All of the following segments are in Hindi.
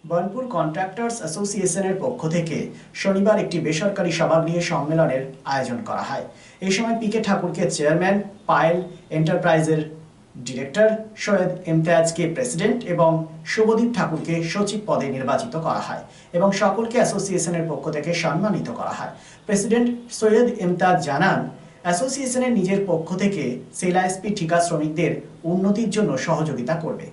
বার্নপুর কন্ট্রাক্টরস অ্যাসোসিয়েশনের পক্ষ থেকে শনিবার একটি বেসরকারি সভা নিয়ে সম্মেলনের আয়োজন করা হয়। এই সময় পিকে ঠাকুরকে চেয়ারম্যান, পায়েল এন্টারপ্রাইজের ডিরেক্টর, সৈয়দ ইমতিয়াজকে প্রেসিডেন্ট এবং শুভদীপ ঠাকুরকে সচিব পদে নির্বাচিত করা হয় এবং সকলকে অ্যাসোসিয়েশনের পক্ষ থেকে সম্মানিত করা হয়। প্রেসিডেন্ট সৈয়দ ইমতিয়াজ জানান, অ্যাসোসিয়েশনের নিজের পক্ষ থেকে সেলাইএসপি ঠিকা শ্রমিকদের উন্নতির জন্য সহযোগিতা করবে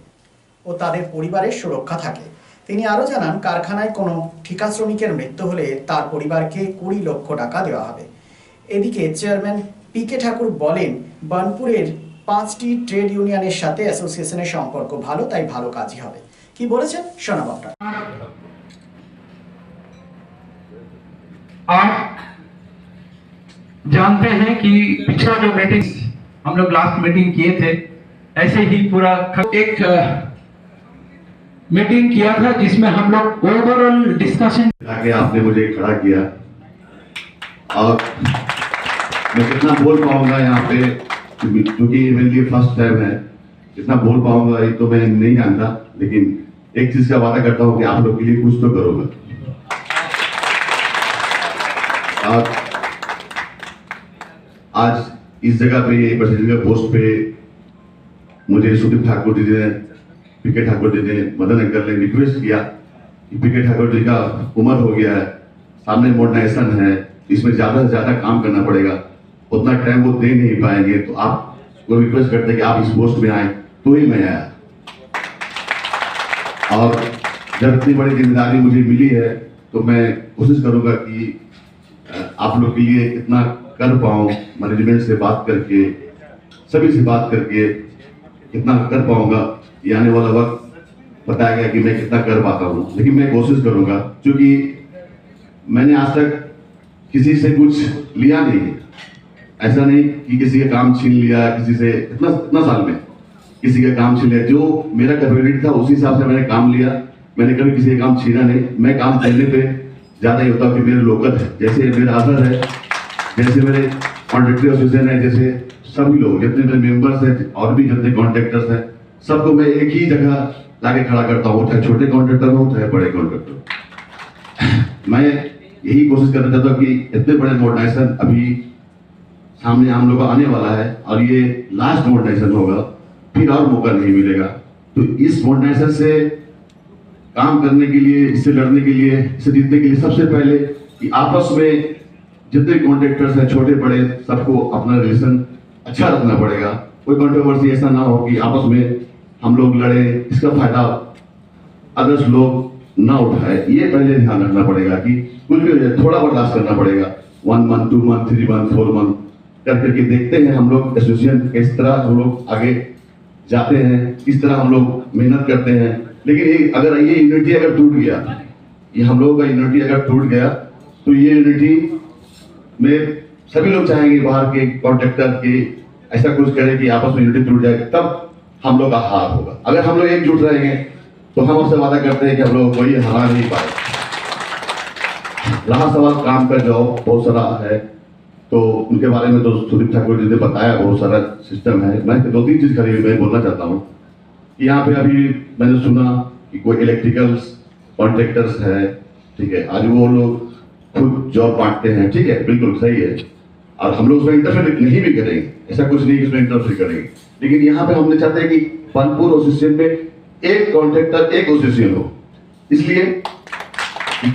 ও তাদের পরিবারের সুরক্ষা থাকে। তিনি আরও জানান, কারখানায় কোনো ঠিকা শ্রমিকের মৃত্যু হলে তার পরিবারকে 20 লক্ষ টাকা দেওয়া হবে। এদিকে চেয়ারম্যান পিকে ঠাকুর বলেন, বার্নপুরের 5টি ট্রেড ইউনিয়নের সাথে অ্যাসোসিয়েশনের সম্পর্ক ভালো, তাই ভালো কাজই হবে। কি বলেছেন শোনাব আপনার। आप जानते हैं कि पिछला जो मीटिंग हम लोग लास्ट मीटिंग किए थे, ऐसे ही पूरा एक मीटिंग किया था जिसमें हम लोग ओवरऑल डिस्कशन आगे आपने मुझे खड़ा किया और मैं कितना बोल पाऊंगा यहाँ पे, क्योंकि ये मेरे लिए फर्स्ट टाइम है, कितना बोल पाऊंगा ये तो मैं नहीं जानता, लेकिन एक चीज का वादा करता हूँ कि आप लोग के लिए कुछ तो करूंगा। और आज इस जगह पे ये प्रेसिडेंट पोस्ट पे मुझे सुदीप ठाकुर जी ने, पीके ठाकुर जी ने, मदन अंकल ने रिक्वेस्ट किया कि पीके ठाकुर जी का उम्र हो गया है, सामने मॉडर्नाइजेशन है, इसमें ज्यादा से ज्यादा काम करना पड़ेगा, उतना टाइम वो दे नहीं पाएंगे, तो आप को रिक्वेस्ट करते हैं कि आप इस पोस्ट में आए, तो ही मैं आया। और जब इतनी बड़ी जिम्मेदारी मुझे मिली है तो मैं कोशिश करूंगा कि आप लोग के लिए इतना कर पाऊं, मैनेजमेंट से बात करके, सभी से बात करके कितना कर पाऊंगा, ये आने वाला वक्त बताएगा कि मैं कितना कर पाता हूँ, लेकिन मैं कोशिश करूंगा, क्योंकि मैंने आज तक किसी से कुछ लिया नहीं है। ऐसा नहीं कि किसी का काम छीन लिया, किसी से इतना साल में किसी का काम छीन लिया, जो मेरा कैपेबिलिटी था उसी हिसाब से मैंने काम लिया, मैंने कभी किसी का काम छीना नहीं। मैं काम करने पे ज्यादा ही होता कि मेरे लोकल है, जैसे मेरा आदर है, जैसे मेरे कॉन्ट्रैक्टर एसोसिएशन है, जैसे सभी लोग जितने मेरे मेंबर्स हैं और भी जितने कॉन्ट्रैक्टर्स हैं, सबको मैं एक ही जगह लाके खड़ा करता हूँ, चाहे छोटे कॉन्ट्रैक्टर हो चाहे बड़े कॉन्ट्रैक्टर। मैं यही कोशिश करना चाहता हूँ कि इतने बड़े मॉडर्नाइजेशन अभी सामने हम लोग आने वाला है और ये लास्ट मॉडर्नाइजेशन होगा, फिर और मौका नहीं मिलेगा। तो इस मॉडर्नाइजेशन से काम करने के लिए, इससे लड़ने के लिए, इससे जीतने के लिए सबसे पहले कि आपस में जितने कॉन्ट्रैक्टर्स हैं छोटे बड़े, सबको अपना रिलेशन अच्छा रखना पड़ेगा। कोई कंट्रोवर्सी ऐसा ना हो कि आपस में हम लोग लड़े, इसका फायदा अदर्स लोग ना उठाए, ये पहले ध्यान रखना पड़ेगा कि कुछ भी हो जाए थोड़ा बर्दाश्त करना पड़ेगा। 1 मंथ 2 मंथ 3 मंथ 4 मंथ करके देखते हैं हम लोग एसोसिएशन किस तरह हम लोग आगे जाते हैं, किस तरह हम लोग मेहनत करते हैं। लेकिन अगर ये यूनिटी अगर टूट गया, ये हम लोगों का यूनिटी अगर टूट गया, तो ये यूनिटी में सभी लोग चाहेंगे बाहर के कॉन्ट्रैक्टर के ऐसा कुछ करें कि आपस में यूनिटी टूट जाए, तब हम लोग का हार होगा। अगर हम लोग एकजुट रहेंगे तो हम आपसे वादा करते हैं कि हम लोग कोई हरा नहीं पाए। रहा सवाल काम कर जाओ, बहुत सारा है, तो उनके बारे में तो सुदीप ठाकुर जी ने बताया, बहुत सारा सिस्टम है। मैं 2-3 चीज खरीद मैं बोलना चाहता हूँ कि यहाँ पे अभी मैंने सुना कि कोई इलेक्ट्रिकल्स कॉन्ट्रैक्टर्स है, ठीक है, आज वो लोग खुद जॉब बांटते हैं, ठीक है, बिल्कुल सही है, और हम लोग उसमें इंटरफेयर नहीं भी करेंगे, ऐसा कुछ नहीं कि उसमें इंटरफेयर करेंगे। लेकिन यहाँ पे हमने चाहते हैं कि बार्नपुर एसोसिएशन में एक कॉन्ट्रैक्टर एक एसोसिएशन हो, इसलिए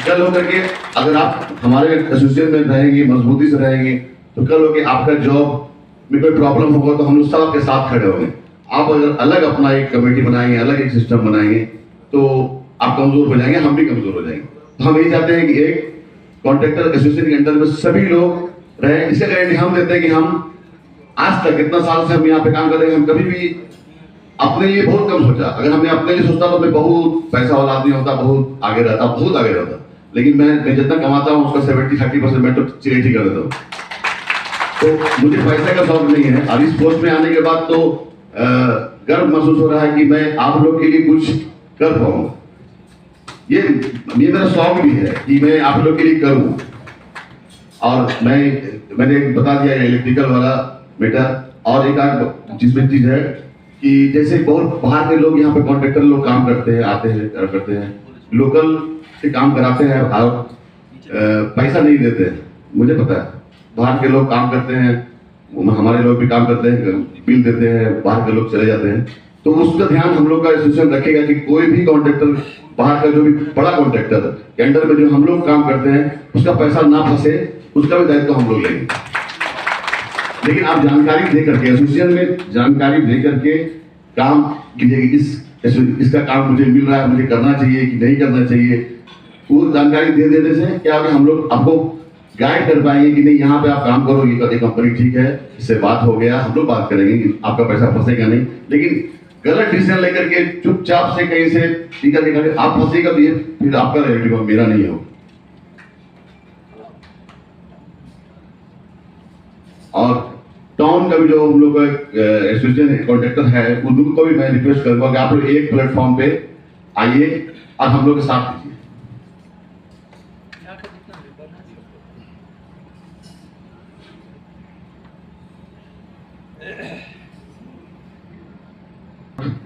कल होकर के अगर आप हमारे एसोसिएशन में रहेंगे, मजबूती से रहेंगे, तो कल होकर आपका जॉब में कोई प्रॉब्लम होगा तो हम लोग सबके साथ खड़े होंगे। आप अगर अलग अपना एक कमेटी बनाएंगे, अलग एक सिस्टम बनाएंगे, तो आप कमजोर हो जाएंगे, हम भी कमजोर हो जाएंगे। तो हम यही चाहते हैं कि एक कॉन्ट्रैक्टर एसोसिएशन के अंडर में सभी लोग रहे। इसका गारंटी हम देते हैं कि हम आज तक इतना साल से हम यहाँ पे काम कर रहे हैं, हम कभी भी अपने लिए बहुत कम सोचा। अगर हमने अपने लिए सोचता तो मैं बहुत पैसा वाला आदमी होता, बहुत आगे रहता, बहुत आगे रहता। लेकिन मैं जितना कमाता हूँ उसका 70-30% मैं तो चिरेट ही कर देता हूँ। तो मुझे पैसे का शौक नहीं है। अब इस पोस्ट में आने के बाद तो गर्व महसूस हो रहा है कि मैं आप लोग के लिए कुछ कर पाऊंगा। ये मेरा शौक भी है कि मैं आप लोग के लिए करूं। और मैंने बता दिया इलेक्ट्रिकल वाला बेटा, और एक जिसमें चीज है कि जैसे बहुत बाहर के लोग यहाँ पे कॉन्ट्रैक्टर लोग काम करते हैं, आते हैं करते हैं, लोकल से काम कराते हैं और पैसा नहीं देते हैं। मुझे पता है बाहर के लोग काम करते हैं, हमारे लोग भी काम करते हैं, बिल देते हैं, बाहर के लोग चले जाते हैं। तो उसका ध्यान हम लोग का इंस्टीट्यूशन रखेगा कि कोई भी कॉन्ट्रैक्टर बाहर का जो भी बड़ा कॉन्ट्रैक्टर के अंडर में जो हम लोग काम करते हैं उसका पैसा ना फंसे, उसका भी दायित्व हम लोग लेंगे। लेकिन आप जानकारी दे करके एसोसिएशन में जानकारी दे करके काम कीजिए। इसका काम मुझे मिल रहा है, मुझे करना चाहिए कि नहीं करना चाहिए, वो जानकारी दे देने से क्या होगा, हम लोग आपको गाइड कर पाएंगे कि नहीं यहाँ पे आप काम करो, ये कंपनी ठीक है, इससे बात हो गया, हम लोग बात करेंगे कि आपका पैसा फंसेगा नहीं। लेकिन गलत डिसीजन लेकर के चुपचाप से कहीं से टीका निकाले आप फंसेगा तो ये फिर आपका रहेगा, मेरा नहीं हो। और टाउन का भी जो हम लोग का एसोसिएशन कॉन्ट्रैक्टर है उनको भी मैं रिक्वेस्ट करूंगा कि आप लोग एक प्लेटफॉर्म पे आइए और हम लोग के साथ दीजिए।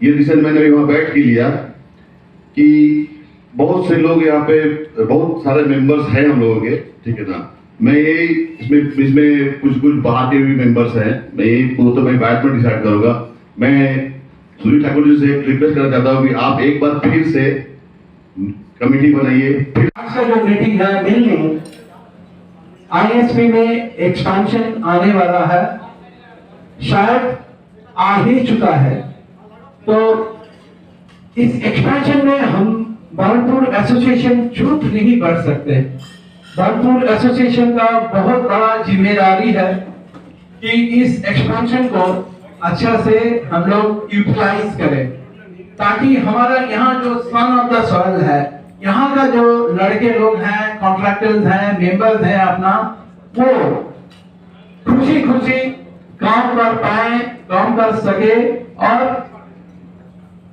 ये डिसीजन मैंने भी वहां बैठ के लिया कि बहुत से लोग यहाँ पे, बहुत सारे मेंबर्स हैं हम लोगों के, ठीक है ना। मैं ये इसमें कुछ बाहर के भी मेंबर्स हैं, मैं ये वो तो मैं बैठ में डिसाइड करूंगा। मैं सुनील ठाकुर जी से रिक्वेस्ट करना चाहता हूँ कि आप एक बार फिर से कमेटी बनाइए। आज का जो मीटिंग है मिलनी आईएसपी में एक्सपेंशन आने वाला है, शायद आ ही चुका है। तो इस एक्सपेंशन में हम बरनपुर एसोसिएशन चुप नहीं बढ़ सकते। बरनपुर एसोसिएशन का बहुत बड़ा जिम्मेदारी है कि इस एक्सपेंशन को अच्छा से हम लोग यूटिलाइज करें, ताकि हमारा यहाँ जो सन ऑफ द सॉइल है, यहाँ का जो लड़के लोग हैं, कॉन्ट्रैक्टर्स हैं, मेंबर्स हैं अपना, वो खुशी खुशी काम कर पाए, काम कर सके और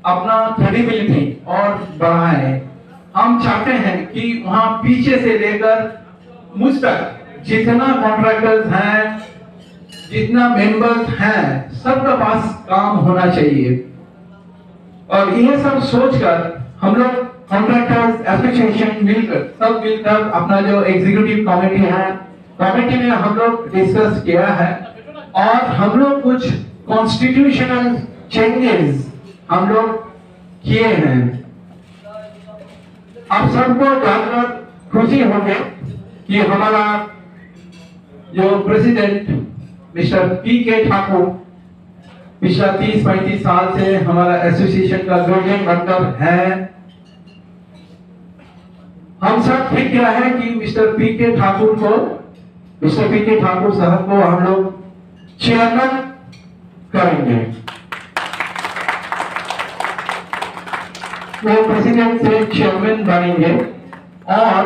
अपना क्रेडिबिलिटी और बढ़ाए। हम चाहते हैं कि वहां पीछे से लेकर मुझ तक जितना कॉन्ट्रैक्टर्स हैं, जितना मेंबर्स हैं, सबका पास काम होना चाहिए। और ये सब सोचकर हम लोग कॉन्ट्रैक्टर्स एसोसिएशन सब मिलकर अपना जो एग्जीक्यूटिव कमेटी है, कमेटी में हम लोग डिस्कस किया है और हम लोग कुछ कॉन्स्टिट्यूशनल चेंजेस हम लोग किए हैं। आप सबको जानकर खुशी होगी कि हमारा जो प्रेसिडेंट मिस्टर पी.के. ठाकुर पिछला 30-35 साल से हमारा एसोसिएशन का गार्जियन बनकर है। हम सब ठीक क्या है कि मिस्टर पी.के. ठाकुर साहब को हम लोग चेयरमैन करेंगे। वो प्रेसिडेंट से चेयरमैन बनेंगे और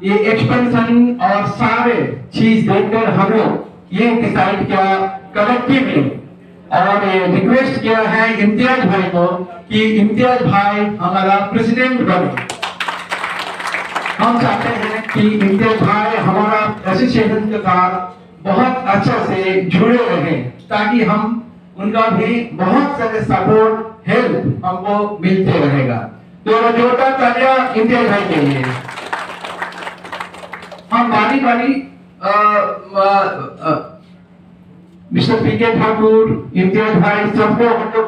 ये एक्सपेंशन और सारे चीज देखकर हम लोग ये डिसाइड किया कलेक्टिवली और ये रिक्वेस्ट किया है इम्तियाज भाई को कि इम्तियाज भाई हमारा प्रेसिडेंट बने। हम चाहते हैं कि इम्तियाज भाई हमारा एसोसिएशन के साथ बहुत अच्छा से जुड़े रहें, ताकि हम उनका भी बहुत सारे सपोर्ट हेल्प हमको मिलते रहेगा। तो जोरदार तालियां इम्तियाज भाई के लिए। हम बारी बारी मिस्टर पी.के. ठाकुर, इम्तियाज भाई सबको हम लोग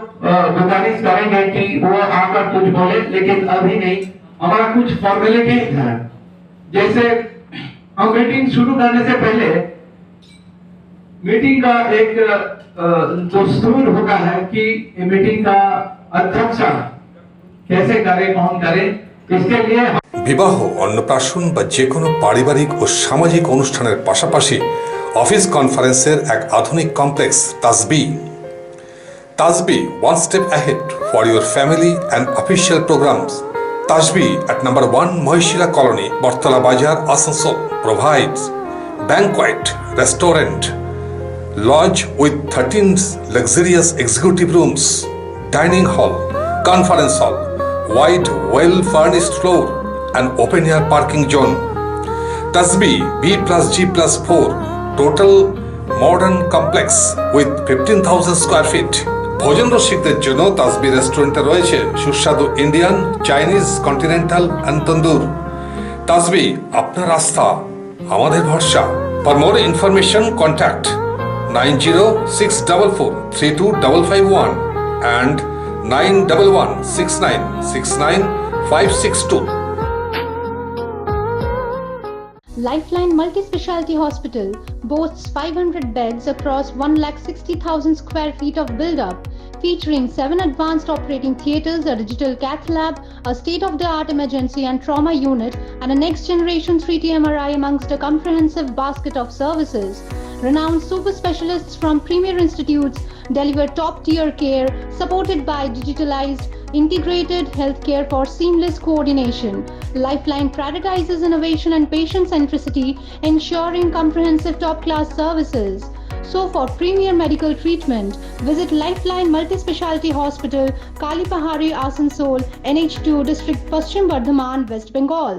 गुजारिश करेंगे कि वो आकर कुछ बोले, लेकिन अभी नहीं। हमारा कुछ फॉर्मेलिटीज है, जैसे हम मीटिंग शुरू करने से पहले मीटिंग का एक दस्तूर होता है कि मीटिंग का अध्यक्षता कैसे करे, कौन करे, इसके लिए বিবাহ, অন্নপ্রাশন বা যে কোনো পারিবারিক ও সামাজিক অনুষ্ঠানের পাশাপাশি অফিস কনফারেন্সের এক আধুনিক কমপ্লেক্স তাজবি one step ahead for your family and official programs. Tajbi at number 1 Mahishila Colony, Barthala Bazar, Asansol provides banquet, restaurant, lodge with 13 luxurious executive rooms, dining hall, conference hall, wide well-furnished floor and open-air parking zone. Tajbi B+G+4 total modern complex with 15,000 square feet, ভোজন রসিকদের জন্য তাসবি রেস্টুরেন্টে রয়েছে সুস্বাদু ইন্ডিয়ান, চাইনিজ, কন্টিনেন্টাল এন্ড তন্দুর। তাসবি, আপনার আস্থা আমাদের ভরসা। For more information contact 9064432551 and 9116969562. Lifeline Multi-Speciality Hospital boasts 500 beds across 160,000 square feet of build-up, featuring 7 advanced operating theatres, a digital cath lab, a state-of-the-art emergency and trauma unit, and a next-generation 3D MRI amongst a comprehensive basket of services. Renowned super specialists from premier institutes deliver top-tier care, supported by digitalized, integrated healthcare for seamless coordination. Lifeline prioritizes innovation and patient centricity, ensuring comprehensive top-class services. So for premier medical treatment, visit Lifeline Multi-Speciality Hospital, Kalipahari, Asansol, NH2 District, Paschim Bardhaman, West Bengal.